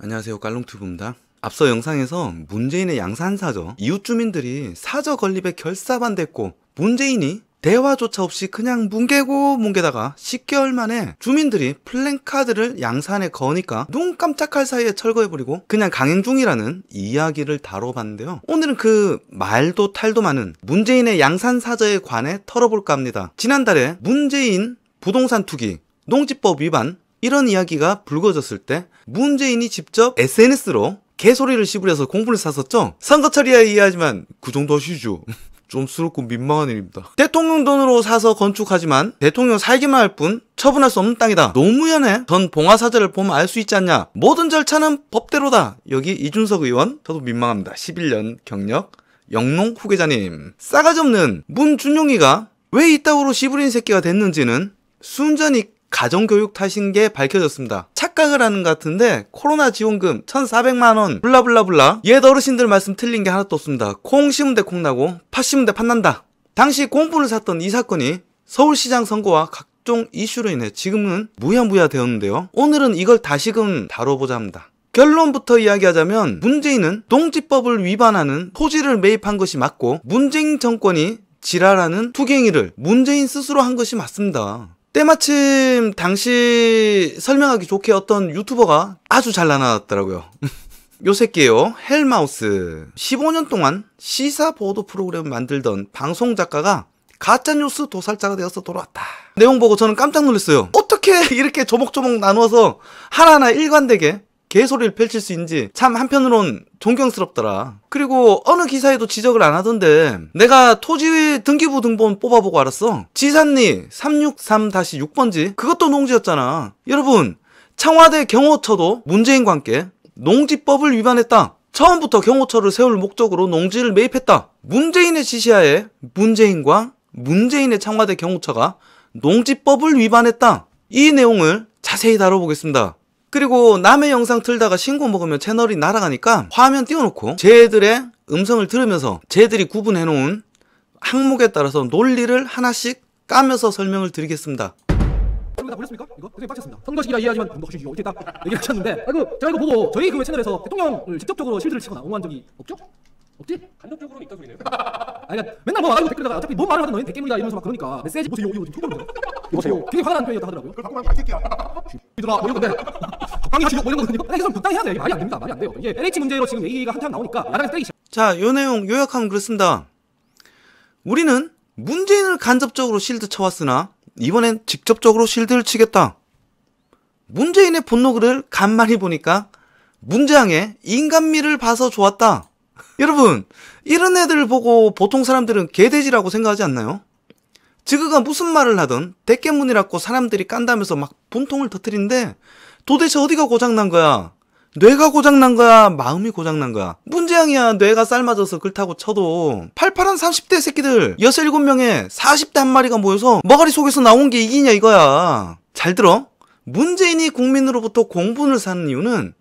안녕하세요, 깔롱튜브입니다. 앞서 영상에서 문재인의 양산사저, 이웃 주민들이 사저 건립에 결사반대했고 문재인이 대화조차 없이 그냥 뭉개다가 10개월 만에 주민들이 플랜카드를 양산에 거니까 눈 깜짝할 사이에 철거해버리고 그냥 강행 중이라는 이야기를 다뤄봤는데요. 오늘은 그 말도 탈도 많은 문재인의 양산사저에 관해 털어볼까 합니다. 지난달에 문재인 부동산 투기, 농지법 위반 이런 이야기가 불거졌을 때 문재인이 직접 SNS로 개소리를 씹으려서 공분을 샀었죠. 선거철이야 이해하지만 그 정도 하시죠. 좀 스럽고 민망한 일입니다. 대통령 돈으로 사서 건축하지만 대통령 살기만 할 뿐 처분할 수 없는 땅이다. 노무현의 전 봉화사저를 보면 알 수 있지 않냐. 모든 절차는 법대로다. 여기 이준석 의원 저도 민망합니다. 11년 경력 영농 후계자님. 싸가지 없는 문준용이가 왜 이따구로 시부린 새끼가 됐는지는 순전히 가정교육 탓인 게 밝혀졌습니다. 착각을 하는 것 같은데 코로나 지원금 1,400만원 블라블라블라 옛 어르신들 말씀 틀린 게 하나도 없습니다. 콩 심은 데 콩 나고 팥 심은 데 팥 난다. 당시 공분을 샀던 이 사건이 서울시장 선거와 각종 이슈로 인해 지금은 무야무야 되었는데요. 오늘은 이걸 다시금 다뤄보자 합니다. 결론부터 이야기하자면 문재인은 농지법을 위반하는 토지를 매입한 것이 맞고 문재인 정권이 지랄하는 투기행위를 문재인 스스로 한 것이 맞습니다. 때마침 당시 설명하기 좋게 어떤 유튜버가 아주 잘 나왔더라고요. 요 새끼예요. 헬마우스. 15년 동안 시사 보도 프로그램을 만들던 방송 작가가 가짜뉴스 도살자가 되어서 돌아왔다. 내용 보고 저는 깜짝 놀랐어요. 어떻게 이렇게 조목조목 나누어서 하나하나 일관되게 개소리를 펼칠 수 있는지 참 한편으론 존경스럽더라. 그리고 어느 기사에도 지적을 안 하던데 내가 토지 등기부 등본 뽑아보고 알았어. 지산리 363-6번지 그것도 농지였잖아. 여러분 청와대 경호처도 문재인과 함께 농지법을 위반했다. 처음부터 경호처를 세울 목적으로 농지를 매입했다. 문재인의 지시하에 문재인과 문재인의 청와대 경호처가 농지법을 위반했다. 이 내용을 자세히 다뤄보겠습니다. 그리고 남의 영상 틀다가 신고 먹으면 채널이 날아가니까 화면 띄워놓고 쟤들의 음성을 들으면서 쟤들이 구분해놓은 항목에 따라서 논리를 하나씩 까면서 설명을 드리겠습니다. 다 보셨습니까? 이거 굉장히 빡쳤습니다. 선거 시기라 이해하지만 좀 더 하시죠. 어떻게 딱 얘기하셨는데 제가 이거 보고 저희 그 채널에서 대통령을 직접적으로 실드를 치거나 옹호한 적이 없죠? 없지? 간접적으로 있다 소리네요. 그러니까 맨날 뭐 와가지고 댓글에다가 어차피 뭔 말을 하든 너희는 대깨물이다 이러면서 막 그러니까 메시지 보세요 이거 지금 통보를 보세요. 되게 화가 나는 편이었다 하더라고요. 그걸 갖고 가면 안 새끼야. 이들아 뭐 이런 건데 적당히 하시고 뭐 이런 거거든요. 계속 적당히 해야 돼. 말이 안 됩니다. 말이 안 돼요. 이게 LH 문제로 지금 얘기가 한창 나오니까 야당에서 때리기 시작. 자, 요 내용 요약하면 그렇습니다. 우리는 문재인을 간접적으로 실드 쳐왔으나 이번엔 직접적으로 실드를 치겠다. 문재인의 분노글을 간만히 보니까 문재앙의 인간미를 봐서 좋았다. 여러분 이런 애들 보고 보통 사람들은 개돼지라고 생각하지 않나요? 지그가 무슨 말을 하든 대깨문이라고 사람들이 깐다면서 막 분통을 터뜨리는데 도대체 어디가 고장난 거야? 뇌가 고장난 거야? 마음이 고장난 거야? 문재앙이야 뇌가 삶아져서 그렇다고 쳐도 팔팔한 30대 새끼들 6-7명에 40대 한 마리가 모여서 머가리 속에서 나온 게 이기냐 이거야. 잘 들어. 문재인이 국민으로부터 공분을 사는 이유는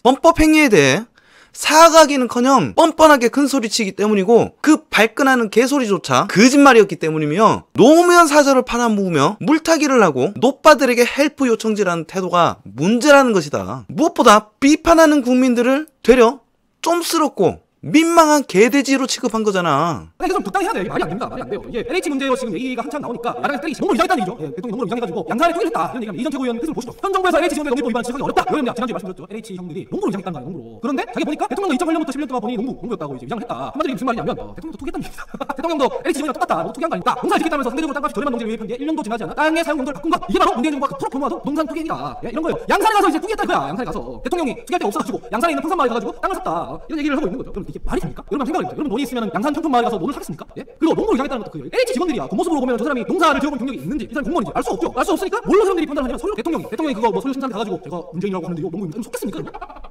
범법 행위에 대해 사과하기는커녕 뻔뻔하게 큰소리치기 때문이고 그 발끈하는 개소리조차 거짓말이었기 때문이며 노무현 사저를 팔아먹으며 물타기를 하고 노빠들에게 헬프 요청질하는 태도가 문제라는 것이다. 무엇보다 비판하는 국민들을 되려 쫌스럽고 민망한 개돼지로 취급한 거잖아. 계속 적당히 해야 돼. 말이 안 됩니다. 말이 안 돼요. 이게 LH 문제로 지금 얘기가 한창 나오니까 야당에서 때리기 시작. 농구를 위장했다는 얘기죠. 대통령이 농구를 위장해가지고 양산에 통일했다 이런 얘기하면 이전태구 의원 패스를 보시죠. 현 정부에서 LH 지원대 농지법 위반 지적하기 어렵다. 이거는 지난주에 말씀드렸죠. LH 형들이 농구를 위장했다는 거예요. 농구로. 그런데 자기 보니까 대통령도 2008년부터 11년 동안 보니 농구였다고 이제 위장을 했다. 한마디로 무슨 말이냐면 대통령도 투기했다는 얘기입니다. 대통령도 LH 지원이랑 똑같다. 뭐 투기한 거 아닙니까? 농사를 짓겠다면서 상대적으로 땅값이 저렴한 농지를 매입한 게 1년도 지나지 않아 땅의 사용 용도를 바꾼 것. 이게 바로 문재인 정부가 그토록 도모하던 농산 투기 행위다. 이런 거예요. 양산에 가서 이제 투기했다 이거야. 양산에 가서 대통령이 투기할 데가 없어가지고 양산에 있는 평산마을에 가가지고 땅을 샀다. 이런 얘기를 하고 있는 거죠. 그럼 이게 말이 됩니까? 여러분 생각해보세요. 여러분 돈이 있으면 양산 평촌마을에 가서 논을 사겠습니까? 예? 그리고 농구를 위장했다는 것도 그 LH 직원들이야. 그 모습으로 보면 저 사람이 농사를 지어본 경력이 있는지 이 사람이 공무원인지 알 수 없죠. 알 수 없으니까 뭘로 사람들이 판단하냐면 서울 대통령이 그거 뭐 서울 신사한테 가가지고 제가 문재인이라고 하는데 이거 농구 속겠습니까?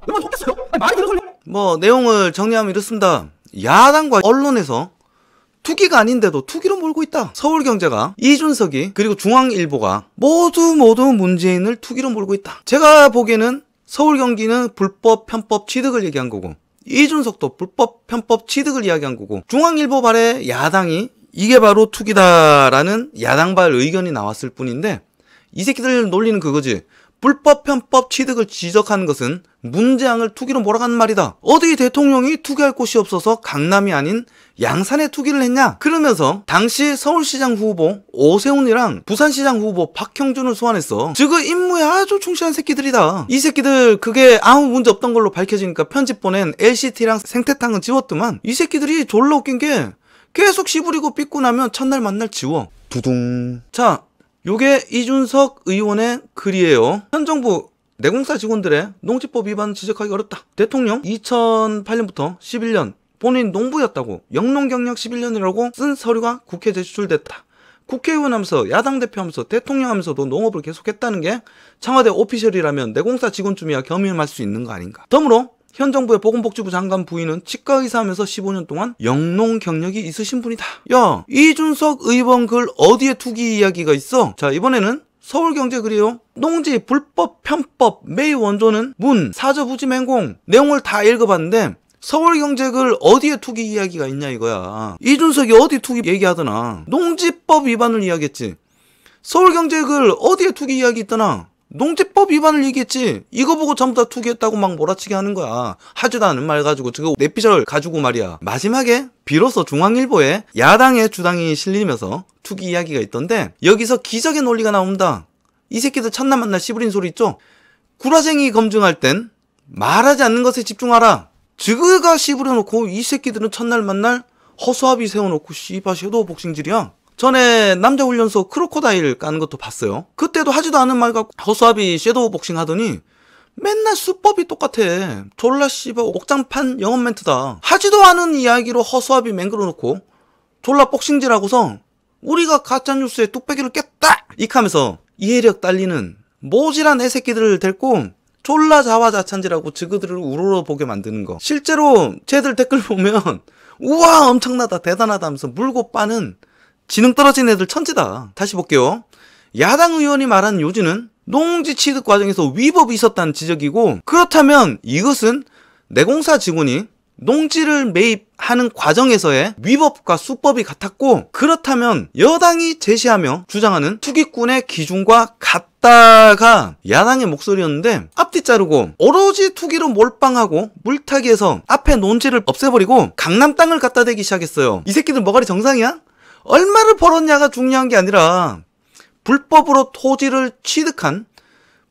여러분 속겠어요? 아니 말이 되는 소리. 뭐 내용을 정리하면 이렇습니다. 야당과 언론에서 투기가 아닌데도 투기로 몰고 있다. 서울경제가, 이준석이, 그리고 중앙일보가 모두 문재인을 투기로 몰고 있다. 제가 보기에는 서울경기는 불법, 편법, 취득을 얘기한 거고 이준석도 불법, 편법, 취득을 이야기한 거고 중앙일보 발에 야당이 이게 바로 투기다라는 야당발 의견이 나왔을 뿐인데 이 새끼들 논리는 그거지. 불법 편법 취득을 지적하는 것은 문재앙을 투기로 몰아가는 말이다. 어디 대통령이 투기할 곳이 없어서 강남이 아닌 양산에 투기를 했냐? 그러면서 당시 서울시장 후보 오세훈이랑 부산시장 후보 박형준을 소환했어. 그 임무에 아주 충실한 새끼들이다. 이 새끼들 그게 아무 문제 없던 걸로 밝혀지니까 편집 보낸 LCT랑 생태탕은 지웠더만 이 새끼들이 졸라 웃긴 게 계속 씨부리고 삐꾸 나면 첫날 만날 지워. 두둥. 자, 요게 이준석 의원의 글이에요. 현 정부 내공사 직원들의 농지법 위반 지적하기 어렵다. 대통령 2008년부터 11년 본인 농부였다고 영농 경력 11년이라고 쓴 서류가 국회에 제출됐다. 국회의원 하면서 야당 대표 하면서 대통령 하면서도 농업을 계속했다는 게 청와대 오피셜이라면 내공사 직원쯤이야 겸임할 수 있는 거 아닌가. 덤으로 현 정부의 보건복지부 장관 부인은 치과의사 하면서 15년 동안 영농 경력이 있으신 분이다. 야, 이준석 의원 글 어디에 투기 이야기가 있어? 자, 이번에는 서울경제 글이요. 농지 불법 편법 매입 원조는 문 사저부지 맹공 내용을 다 읽어봤는데 서울경제 글 어디에 투기 이야기가 있냐 이거야. 이준석이 어디 투기 얘기하더나. 농지법 위반을 이야기했지. 서울경제 글 어디에 투기 이야기 있더나. 농지법 위반을 얘기했지. 이거 보고 전부 다 투기했다고 막 몰아치게 하는 거야. 하지도 않은 말 가지고 저거 내피셜 가지고 말이야. 마지막에 비로소 중앙일보에 야당의 주당이 실리면서 투기 이야기가 있던데 여기서 기적의 논리가 나온다. 이 새끼들 첫날 만날 씨부린 소리 있죠? 구라쟁이 검증할 땐 말하지 않는 것에 집중하라. 지그가 씨부려놓고 이 새끼들은 첫날 만날 허수아비 세워놓고 씨바 섀도우 복싱질이야. 전에 남자훈련소 크로코다일 까는 것도 봤어요. 그때도 하지도 않은 말 갖고 허수아비 섀도우 복싱 하더니 맨날 수법이 똑같아. 졸라 씨발 옥장판 영업 멘트다. 하지도 않은 이야기로 허수아비 맹글어놓고 졸라 복싱질하고서 우리가 가짜뉴스에 뚝배기를 깼다! 익하면서 이해력 딸리는 모질한 애새끼들을 데리고 졸라 자화자찬질하고 지그들을 우러러보게 만드는 거. 실제로 쟤들 댓글 보면 우와 엄청나다 대단하다 하면서 물고 빠는 지능 떨어진 애들 천재다. 다시 볼게요. 야당 의원이 말한 요지는 농지 취득 과정에서 위법이 있었다는 지적이고 그렇다면 이것은 내공사 직원이 농지를 매입하는 과정에서의 위법과 수법이 같았고 그렇다면 여당이 제시하며 주장하는 투기꾼의 기준과 같다가 야당의 목소리였는데 앞뒤 자르고 오로지 투기로 몰빵하고 물타기해서 앞에 논지를 없애버리고 강남 땅을 갖다 대기 시작했어요. 이 새끼들 머가리 정상이야? 얼마를 벌었냐가 중요한 게 아니라 불법으로 토지를 취득한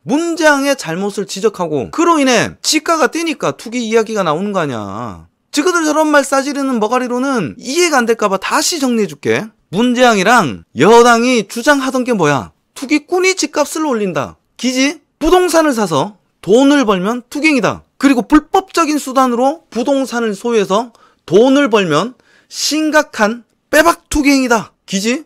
문재앙의 잘못을 지적하고 그로 인해 지가가 뛰니까 투기 이야기가 나오는 거 아니야. 지그들 저런 말 싸지르는 머가리로는 이해가 안 될까봐 다시 정리해줄게. 문재앙이랑 여당이 주장하던 게 뭐야? 투기꾼이 집값을 올린다. 기지? 부동산을 사서 돈을 벌면 투기행위다. 그리고 불법적인 수단으로 부동산을 소유해서 돈을 벌면 심각한 빼박 투기행위다. 기지?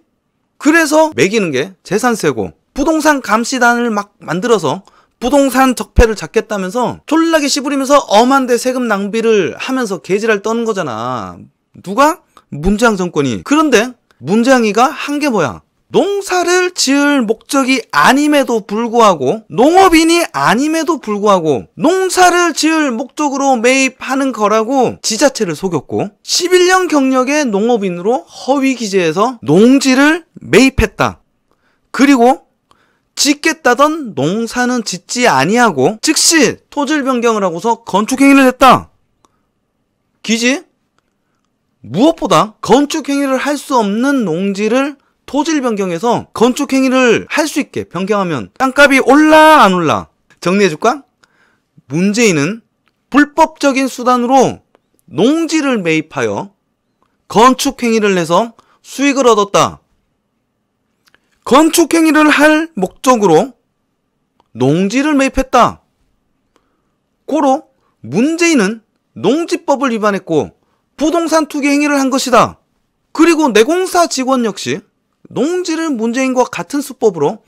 그래서 매기는 게 재산세고 부동산 감시단을 막 만들어서 부동산 적폐를 잡겠다면서 졸라게 씨부리면서 엄한데 세금 낭비를 하면서 개지랄 떠는 거잖아. 누가? 문재앙 정권이. 그런데 문재앙이가 한 게 뭐야? 농사를 지을 목적이 아님에도 불구하고 농업인이 아님에도 불구하고 농사를 지을 목적으로 매입하는 거라고 지자체를 속였고 11년 경력의 농업인으로 허위 기재해서 농지를 매입했다. 그리고 짓겠다던 농사는 짓지 아니하고 즉시 토질 변경을 하고서 건축행위를 했다. 기지? 무엇보다 건축행위를 할 수 없는 농지를 토질 변경해서 건축행위를 할 수 있게 변경하면 땅값이 올라 안 올라? 정리해줄까? 문재인은 불법적인 수단으로 농지를 매입하여 건축행위를 해서 수익을 얻었다. 건축행위를 할 목적으로 농지를 매입했다. 고로 문재인은 농지법을 위반했고 부동산 투기 행위를 한 것이다. 그리고 내공사 직원 역시 농지를 문재인과 같은 수법으로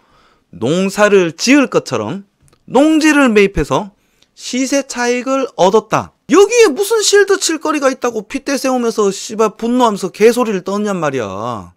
농사를 지을 것처럼 농지를 매입해서 시세 차익을 얻었다. 여기에 무슨 실드 칠 거리가 있다고 핏대 세우면서 씨발 분노하면서 개소리를 떠느냔 말이야.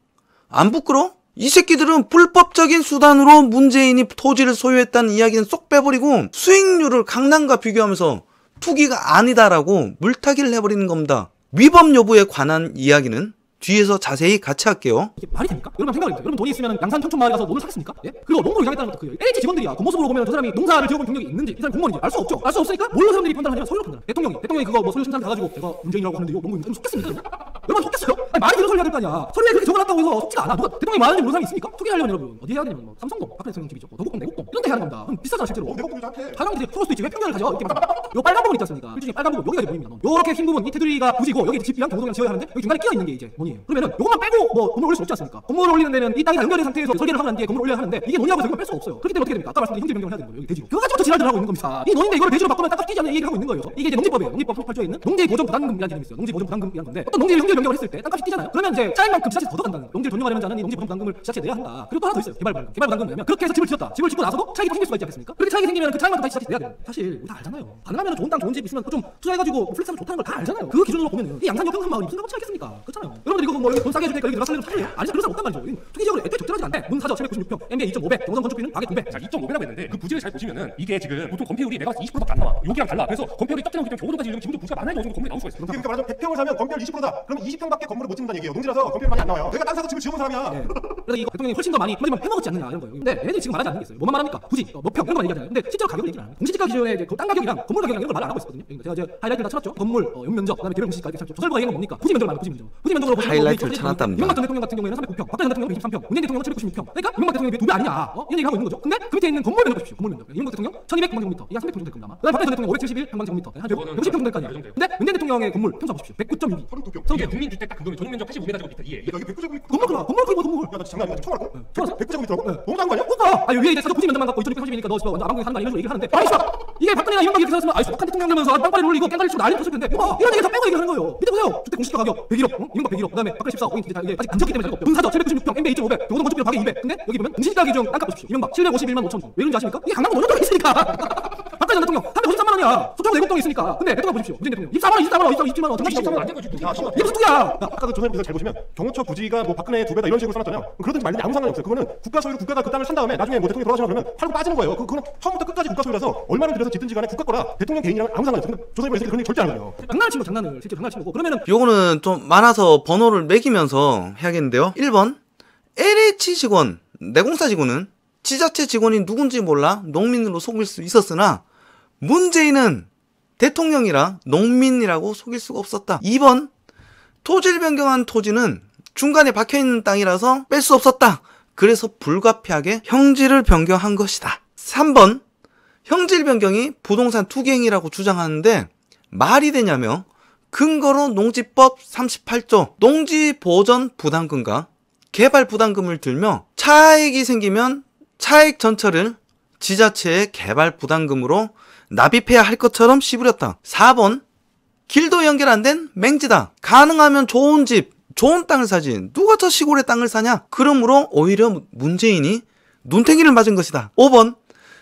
안 부끄러? 이 새끼들은 불법적인 수단으로 문재인이 토지를 소유했다는 이야기는 쏙 빼버리고 수익률을 강남과 비교하면서 투기가 아니다라고 물타기를 해버리는 겁니다. 위법 여부에 관한 이야기는 뒤에서 자세히 같이 할게요. 이게 말이 됩니까? 여러분 생각해보세요. 여러분 돈이 있으면 양산 청춘마을에 가서 농을 사겠습니까? 예? 그리고 농부로 이장했다는 것도 그 LH 직원들이야. 겉모습으로 보면 저 사람이 농사를 지어본 경력이 있는지 이 사람이 공무원인지 알 수 없죠. 알 수 없으니까 뭘로 사람들이 판단하냐면 서류로 판단해. 대통령이 그거 뭐 서류 심사를 가가지고 내가 문재인이라고 하는데 이거 농구인데 속겠습니까? 여러분 속겠어요? 아니 말이 되는 소리 해야 될 거 아니야. 서류에 그렇게 적어놨다고 해서 속지가 않아. 누가 대통령이 말하는지 모르는 사람이 있습니까? 소개하려면 여러분 어디 해야 되냐면 뭐 삼성동 박근혜 대통령 집이죠. 뭐 도곡동 내곡동 이런 데 하는 겁니다. 그럼 비싸잖아 실제로. 내곡동이 작해. 사람들이 프로스도 있지 왜 평균을 가져? 이렇게 막 요 빨간 부분 있지 않습니까? 일종의 빨간 부분 여기가 보입니다. 요렇게 흰 부분 이 테두리가 부지고 여기 집이랑 경호동이랑 지어야 하는데 여기 중간에 끼어 있는 게 이제 논이에요. 그러면은 요것만 빼고 뭐 건물 올릴 수 없지 않습니까? 건물을 올리는 데는 이 땅이 다 연결된 상태에서 설계를 하고 난 뒤에 건물을 올려야 하는데 이게 논이하고 여기만 뺄 수가 없어요. 그렇기 때문에 어떻게 됩니까? 아까 말씀드린 형질 변경을 해야 되는 거예요. 여기 대지로. 그거 가지고 지랄들 하고 있는 겁니다. 이 논인데 이거를 대지로 바꾸면 땅값 뛰지 않는 얘기를 하고 있는 거예요. 이게 이제 농지법이에요. 농지법 8조에 있는 농지 보전 부담금이라는 개념이 있어요. 농지 보전 부담금이라는 건데 어떤 농지를 형질 변경을 했을 때 땅값이 뛰잖아요. 그러면 이제 짜인 만큼 지자체에서 걷어간다는 거예요. 농지를 전용하려면 자는 이 농지 보전 부담금을 지자체에 내야 한다. 그리고 또 하나 더 있어요. 개발 부담금 뭐냐면 그렇게 해서 집을 지었다. 집을 짓고 나서도 차익이 생길 수가 있지 않겠습니까? 그렇게 차익이 생기면 그 차익만큼 다시 지자체에 내야 돼요. 사실 우리 다 알잖아요. 가능하면 좋은 땅 좋은 집 있으면 좀 투자해가지고 플렉스하면 좋다는 걸 다 알잖아요. 그 기준으로 보면은 이 양산 옆에 마을이 무슨 값어치 않겠습니까? 그렇잖아요. 여러분들 이거 뭐 여기 돈 싸게 해줄 테니까 여기 들어가 살래도 사실래요? 아니죠. 그런 사람 없단 말이죠. 투기적으로 애초에 적절하지 않대. 문 사저 796평, MBA 2.5배, 정성 건축비는 가계 2배. 자, 2.5배라고 했는데 그 부지를 잘 보시면은 이게 지금 보통 건폐율이 내가 20%밖에 안 나와. 여기랑 달라. 그래서 건폐율이 딱 나오기 때문에 경호도까지 이러면 지금도 부지가 많아야 어느 정도 건물이 나올 수가 있어. 그러니까 말하자면 100평을 사면 건폐율 20%다. 그럼 20평밖에 건물을 못 짓는다는 얘기예요. 농지라서 건폐율 많이 안 나와요. 내가 땅 사서 집을 지어본 사람이야. 네. 그래서 이거 대통령이 훨씬 더 많이 한마디만 해먹었지 않느냐 이런 거예요. 근데 얘네들이 지금 말하지 않는 게 있어요. 뭐만 말합니까? 부지, 몇 평 이런 거만 얘기하잖아요. 근데 실제로 가격을 얘기를 안 해요. 공시지가 기준에 이제 땅 가격이랑 건물 가격이랑 이런 걸 말 안 하고 있었거든요. 제가 이제 하이라이트를 다 쳐놨죠. 건물, 연면적, 그다음에 개별 공시지가 이렇게 쳐놨죠. 조설부가 얘기한 건 뭡니까? 부지 면적을 말하는 부지 면적. 부지 면적으로 보시면 하이라이트를 쳐놨답니다. 이명박 전 대통령 같은 경우에는 309평, 박근혜 전 대통령은 23평, 문재인 대통령은 796평. 그러니까 이명박 대통령이 2배 아니냐? 이런 얘기를 하고 있는 거죠. 근데 그 밑에 있는 건물 면적 보십시오. 건물 면적. 이명박 대통령 1200 평방제곱미터. 이게 한 300평 정도 될 겁니다. 아마. 그다음에 박근혜 전 대통령 571 평방제곱미터. 한 150평 정도 될 거 아니야. 근데 문재인 대통령의 건물 평수 보십시오. 109.62. 32평. 이게 국민주택 딱 그거면 전용면적 85m제곱미터 이해. 여기 109제곱미터. 건물 그라 건물 그거 건물. 야, 나 장난 아니야. 처음 알고? 처음 109제곱미터라고? 너무 작은 거 아니야? 그러니까 위에 이제 사저 부지 면적만 갖고 2630이니까 너 완전 아방국에 산다 이런 식으로 얘기를 하는데 아니 씨발 이게 박근혜나 이명박이 이렇게 살았으면 아이 북한 대통령 되면서 빵빠리를 올리고 깽가리 치고 난리 쳤을 텐데 이런 얘기 다 빼고 얘기하는 거예요. 밑에 보세요. 주택 공시가 가격 101억, 이명박 101억, 그다음에 박근혜 14억, 이게 아직 안 지었기 때문에 자리가 없죠. 분사저 796평, MBA 2.5배, 경호동 건축비는 가격 200. 근데 여기 보면 공시지가 기준 땅값 보십시오. 이명박 751만 5천 원. 왜 그런지 아십니까? 이게 강남구 노년동에 있으니까. 박근혜 전 대통령 353만 원이야. 서초구 내곡동에 있으니까. 근데 대통령 보십시오. 문재인 대통령 24만 원, 24만 원, 27만 원, 정말 23만 원안 된 거지. 이게 무슨 뚝이야? 아까 그 조선 비서 잘 보시면 경호처 부지가 뭐 박근혜 2배다 이런 식으로 써놨잖아요. 그러든지 말든지 아무 상관이 없어요. 그거는 국가 소유로 국가가 그 땅을 산 다음에 나중에 뭐 대통령이 돌아가시면 그러면 팔고 빠지는 거예요. 그거는 처음부터 끝까지 국가 소유라서 얼마를 들여서 짓든지 간에 국가 거라 대통령 개인이랑 아무 상관이 없어요. 근데 조선 비서 그런 얘기 절대 안 하거든요. 장난을 친 거 장난을 실제로 장난을 친 거고 그러면은 요거는 좀 많아서 번호를 매기면서 해야겠는데요. 1번 LH 직원, 내공사 직원은 지자체 직원이 누군지 몰라 농민으로 속일 수 있었으나 문재인은 대통령이라 농민이라고 속일 수가 없었다. 2번 토지를 변경한 토지는 중간에 박혀있는 땅이라서 뺄 수 없었다. 그래서 불가피하게 형질을 변경한 것이다. 3번 형질 변경이 부동산 투기 행위라고 주장하는데 말이 되냐며 근거로 농지법 38조 농지 보전 부담금과 개발 부담금을 들며 차익이 생기면 차익 전체를 지자체의 개발 부담금으로 납입해야 할 것처럼 씹으렸다. 4번 길도 연결 안 된 맹지다. 가능하면 좋은 집, 좋은 땅을 사지. 누가 저 시골에 땅을 사냐? 그러므로 오히려 문재인이 눈탱이를 맞은 것이다. 5번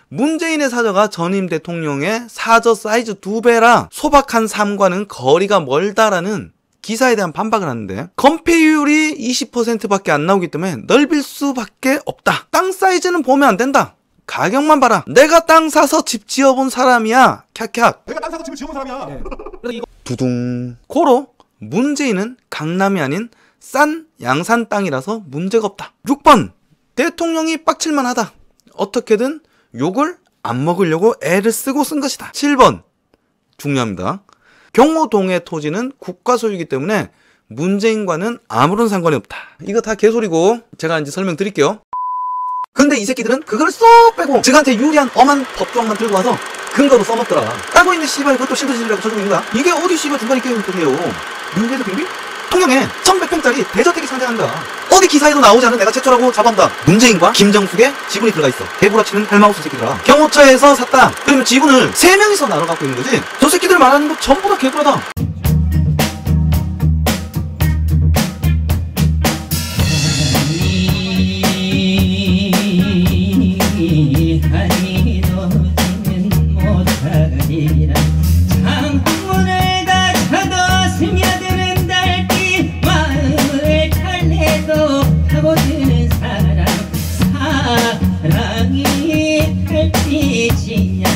문재인의 사저가 전임 대통령의 사저 사이즈 2배라 소박한 삶과는 거리가 멀다라는 기사에 대한 반박을 하는데 건폐율이 20%밖에 안 나오기 때문에 넓일 수밖에 없다. 땅 사이즈는 보면 안 된다. 가격만 봐라. 내가 땅 사서 집 지어본 사람이야. 캬캬. 내가 땅 사서 집을 지어본 사람이야. 네. 그래서 이거 두둥. 고로 문재인은 강남이 아닌 싼 양산 땅이라서 문제가 없다. 6번 대통령이 빡칠만 하다. 어떻게든 욕을 안 먹으려고 애를 쓰고 쓴 것이다. 7번 중요합니다. 경호동의 토지는 국가 소유이기 때문에 문재인과는 아무런 상관이 없다. 이거 다 개소리고 제가 이제 설명드릴게요. 근데 이 새끼들은 그걸 쏙 빼고 저한테 유리한 엄한 법조항만 들고 와서 근거로 써먹더라. 따고 있는 씨발 그것도 신도시라고 쳐주고 있는 거야. 이게 어디 씨발 중간에 끼어있는 소리예요. 윤재도 빙빙? 통영에 1100평짜리 대저택이 상장한다. 어디 기사에도 나오지 않은 내가 최초라고 자부한다. 문재인과 김정숙의 지분이 들어가 있어. 개구라치는 할마우스 새끼들아. 경호처에서 샀다. 그러면 지분을 3명이서 나눠 갖고 있는 거지. 저 새끼들 말하는 거 전부 다 개구라다. 창문을 닫혀도 스며드는 달빛 마음을 달래도 파고드는 사랑 사랑이 달빛이냐